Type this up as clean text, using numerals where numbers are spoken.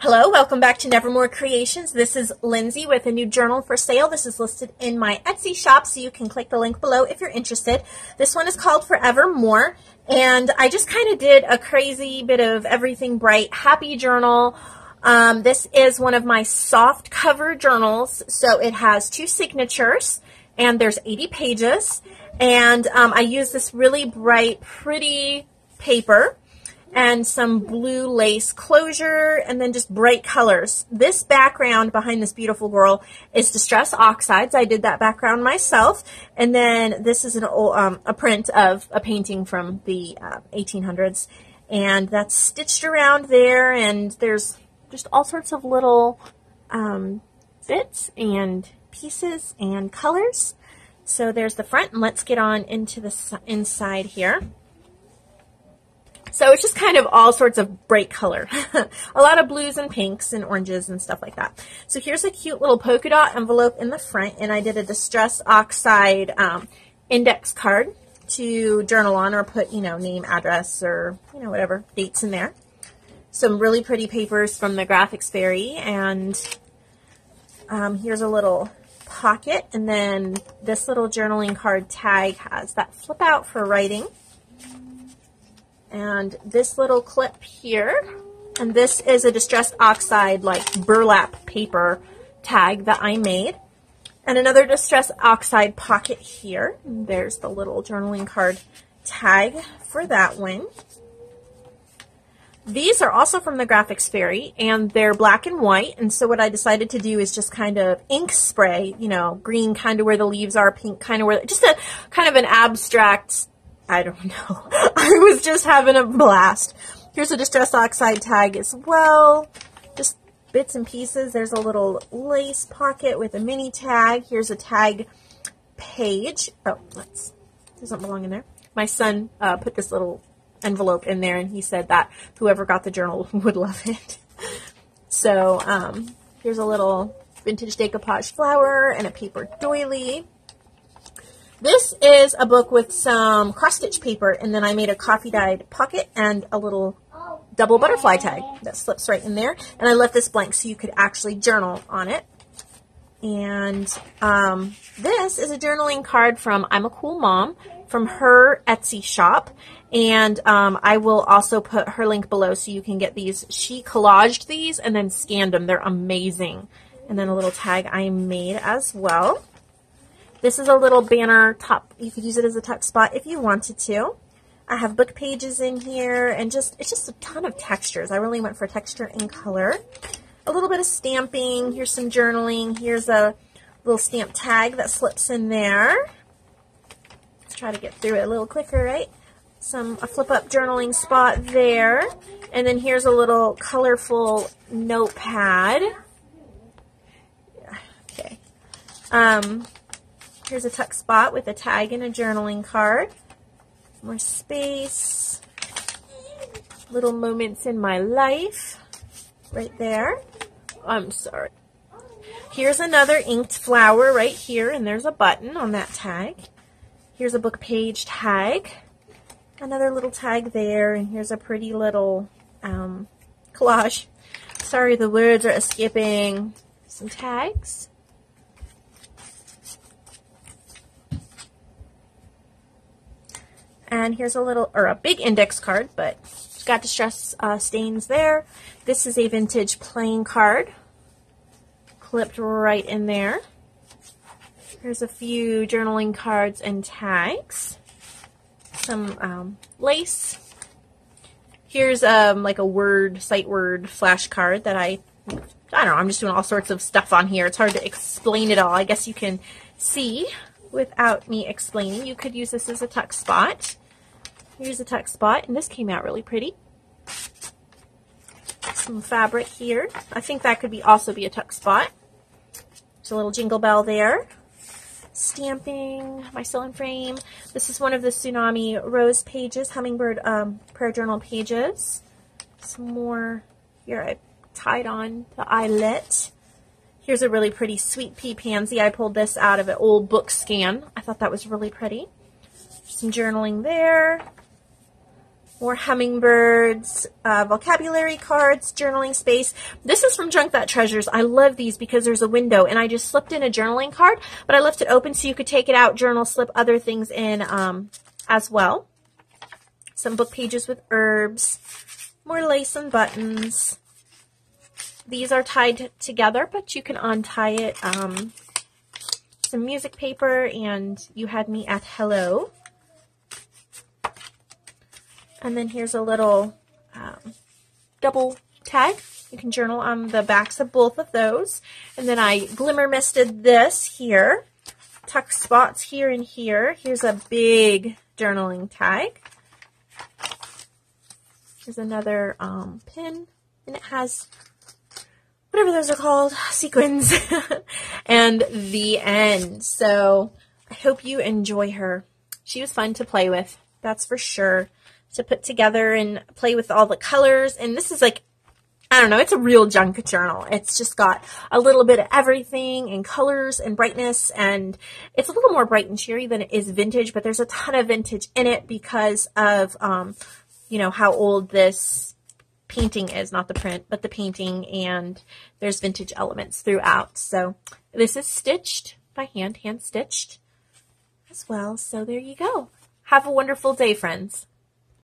Hello, welcome back to Nevermore Creations. This is Lindsay with a new journal for sale. This is listed in my Etsy shop, so you can click the link below if you're interested. This one is called Forevermore, and I just kind of did a crazy bit of everything bright, happy journal. This is one of my soft cover journals, so it has 2 signatures, and there's 80 pages, and I use this really bright, pretty paper and some blue lace closure, and then just bright colors. This background behind this beautiful girl is Distress Oxides. I did that background myself. And then this is an old, a print of a painting from the 1800s. And that's stitched around there, and there's just all sorts of little bits and pieces and colors. So there's the front, and let's get on into the inside here. So it's just kind of all sorts of bright color. A lot of blues and pinks and oranges and stuff like that. So here's a cute little polka dot envelope in the front, and I did a Distress Oxide index card to journal on, or put, name, address, or, whatever, dates in there. Some really pretty papers from the Graphics Fairy, and here's a little pocket, and then this little journaling card tag has that flip out for writing. And this little clip here, and this is a Distress Oxide like burlap paper tag that I made. And another Distress Oxide pocket here. And there's the little journaling card tag for that one. These are also from the Graphics Fairy, and they're black and white. And so what I decided to do is just kind of ink spray, green kind of where the leaves are, pink kind of where, just a kind of an abstract, I don't know. I was just having a blast. Here's a Distress Oxide tag as well. Just bits and pieces. There's a little lace pocket with a mini tag. Here's a tag page. Oh, doesn't belong in there. My son put this little envelope in there, and he said that whoever got the journal would love it. So here's a little vintage decoupage flower and a paper doily. This is a book with some cross-stitch paper, and then I made a coffee-dyed pocket and a little double butterfly tag that slips right in there. And I left this blank so you could actually journal on it. And this is a journaling card from I'm a Cool Mom from her Etsy shop. And I will also put her link below so you can get these. She collaged these and then scanned them. They're amazing. And then a little tag I made as well. This is a little banner top. You could use it as a tuck spot if you wanted to. I have book pages in here, and it's just a ton of textures. I really went for texture and color. A little bit of stamping. Here's some journaling. Here's a little stamp tag that slips in there. Let's try to get through it a little quicker, right? A flip-up journaling spot there. And then here's a little colorful notepad. Okay. Here's a tuck spot with a tag and a journaling card. More space. Little moments in my life. Right there. I'm sorry. Here's another inked flower right here, and there's a button on that tag. Here's a book page tag. Another little tag there, and here's a pretty little collage. Sorry, the words are escaping. Some tags. And here's a big index card, but it's got distress stains there. This is a vintage playing card, clipped right in there. Here's a few journaling cards and tags. Some lace. Here's like a sight word flashcard that I don't know, I'm just doing all sorts of stuff on here. It's hard to explain it all. I guess you can see without me explaining. You could use this as a tuck spot. Here's a tuck spot, and this came out really pretty. Some fabric here. I think that could also be a tuck spot. There's a little jingle bell there. Stamping, my sewing frame. This is one of the Tsunami Rose pages, Hummingbird Prayer Journal pages. Some more here. I tied on the eyelet. Here's a really pretty Sweet Pea Pansy. I pulled this out of an old book scan. I thought that was really pretty. Some journaling there. More hummingbirds, vocabulary cards, journaling space. This is from Junk That Treasures. I love these because there's a window, and I just slipped in a journaling card, but I left it open so you could take it out, journal, slip other things in as well. Some book pages with herbs, more lace and buttons. These are tied together, but you can untie it. Some music paper, and you had me at hello. And then here's a little double tag. You can journal on the backs of both of those. And then I glimmer misted this here. Tuck spots here and here. Here's a big journaling tag. Here's another pin. And it has whatever those are called, sequins. And the end. So I hope you enjoy her. She was fun to play with. That's for sure. To put together and play with all the colors. And this is like, I don't know, it's a real junk journal. It's just got a little bit of everything and colors and brightness, and it's a little more bright and cheery than it is vintage, but there's a ton of vintage in it because of, you know, how old this painting is, not the print, but the painting, and there's vintage elements throughout. So this is stitched by hand stitched as well. So there you go. Have a wonderful day, friends.